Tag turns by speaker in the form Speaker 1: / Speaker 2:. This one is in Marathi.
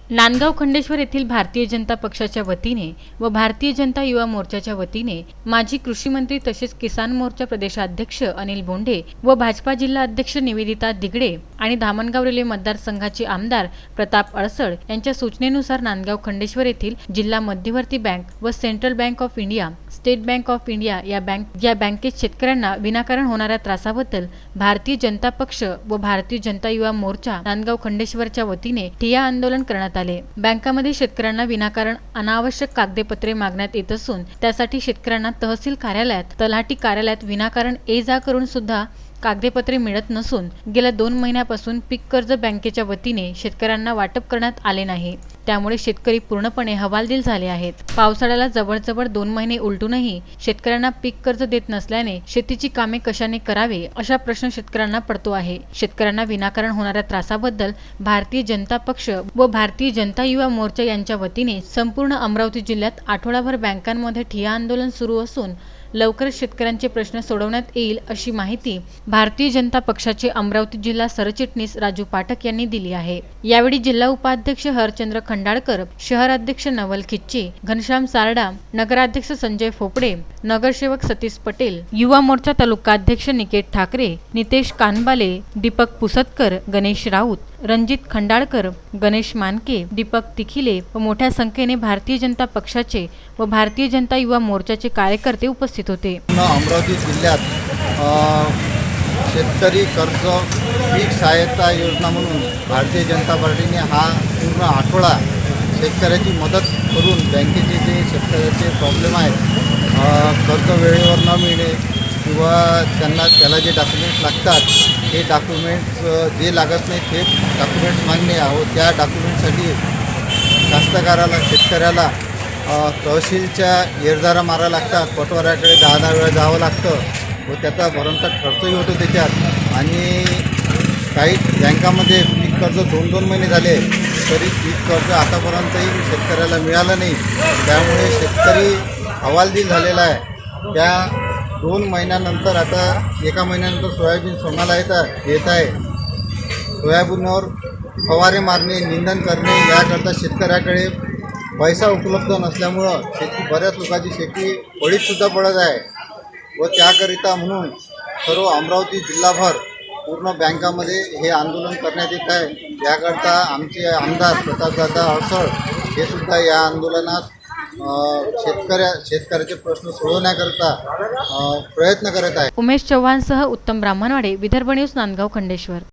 Speaker 1: नांदगाव खंडेश्वर येथील भारतीय जनता पक्षाच्या वतीने व भारतीय जनता युवा मोर्चाच्या वतीने माजी कृषी मंत्री तसेच किसान मोर्चा प्रदेशाध्यक्ष अनिल बोंडे व भाजपा जिल्हा अध्यक्ष निवेदिता दिगडे आणि धामणगाव रेल्वे मतदारसंघाचे आमदार प्रताप अडसळ यांच्या सूचनेनुसार नांदगाव खंडेश्वर येथील जिल्हा मध्यवर्ती बँक व central bank of India, state bank of India या बँकेत शेतकऱ्यांना विनाकारण होणाऱ्या त्रासाबद्दल भारतीय जनता पक्ष व भारतीय जनता युवा मोर्चा नांदगाव खंडेश्वरच्या वतीने ठिय्या आंदोलन करण्यात आले। बँकांमध्ये शेतकऱ्यांना विनाकारण अनावश्यक कागदपत्रे मागण्यात येत असून त्यासाठी शेतकऱ्यांना तहसील कार्यालयात, तलाठी कार्यालयात विनाकारण ये-जा करून सुद्धा कागदपत्रे मिळत नसून गेल्या 2 महिन्यापासून पीक कर्ज बँकेच्या वतीने शेतकऱ्यांना वाटप करण्यात आले नाही। त्यामुळे शेतकरी पूर्णपणे हवालदिल झाले आहेत। पावसाळ्याला जवळजवळ 2 महिने उलटूनही शेतकऱ्यांना पीक कर्ज देत नसल्याने शेतीची कामे कशाने करावे अशा प्रश्न शेतकऱ्यांना पडतो आहे। शेतकऱ्यांना विनाकारण होणाऱ्या त्रासाबद्दल भारतीय जनता पक्ष व भारतीय जनता युवा मोर्चा यांच्या वतीने संपूर्ण अमरावती जिल्ह्यात आठवडाभर बँकांमध्ये ठिय्या आंदोलन सुरू असून लवकरच शेतकऱ्यांचे प्रश्न सोडवण्यात येईल अशी माहिती भारतीय जनता पक्षाचे अमरावती जिल्हा सरचिटणीस राजू पाठक यांनी दिली आहे। यावेळी जिल्हा उपाध्यक्ष हरचंद्र खंडाळकर, शहर अध्यक्ष नवल खिच्चे, घनश्याम सारडा, नगराध्यक्ष संजय फोपडे, नगरसेवक सतीश पटेल, युवा मोर्चा तालुकाध्यक्ष निकेत ठाकरे, नितेश कानबाले, दीपक पुसतकर, गणेश राऊत, रणजित खंडाळकर, गणेश मानके, दीपक तिखिले व मोठ्या संख्येने भारतीय जनता पक्षाचे व भारतीय जनता युवा मोर्चाचे कार्यकर्ते उपस्थित होते।
Speaker 2: अमरावती जिल्ह्यात शेतकरी कर्ज पीक सहायता योजना म्हणून भारतीय जनता पार्टीने हा पूर्ण आठवडा शेतकऱ्याची मदत करून बँकेचे जे शेतकऱ्याचे प्रॉब्लेम आहेत, कर्ज वेळेवर न मिळणे किंवा त्याला जे डॉक्युमेंट्स लागतात हे डॉक्युमेंट्स जे लागत नाही ते डॉक्युमेंट्स मागणे व त्या डॉक्युमेंटसाठी कास्तकाराला शेतकऱ्याला तहसीलच्या येरदारा मारायला लागतात, पटवाऱ्याकडे 10 वेळा जावं लागतं व त्याचा भरमसाठ खर्चही होतो त्याच्यात। आणि काही बँकामध्ये पीक कर्ज 2-2 महिने झाले तरी पीक कर्ज आतापर्यंतही शेतकऱ्याला मिळालं नाही। त्यामुळे शेतकरी हवालदिल झालेला आहे। त्या 2 महिन्यानंतर आता 1 महिन्यानंतर सोयाबीन सोनाला येत आहे। सोयाबीनवर फवारे मारणे, निंदन करणे याकरता शेतकऱ्याकडे पैसा उपलब्ध नसल्यामुळं बऱ्याच लोकांची शेती पडीतसुद्धा पडत आहे व त्याकरिता म्हणून सर्व अमरावती जिल्हाभर पूर्ण बँकामध्ये हे आंदोलन करण्यात येत आहे। याकरता आमचे आमदार प्रतापदादा अडसळ हे सुद्धा या आंदोलनात शेतकऱ्याचे प्रश्न सोडवण्याकरता प्रयत्न करत आहे।
Speaker 1: उमेश चव्हाणसह उत्तम ब्राह्मणवाडे, विदर्भ न्यूज, नांदगाव खंडेश्वर।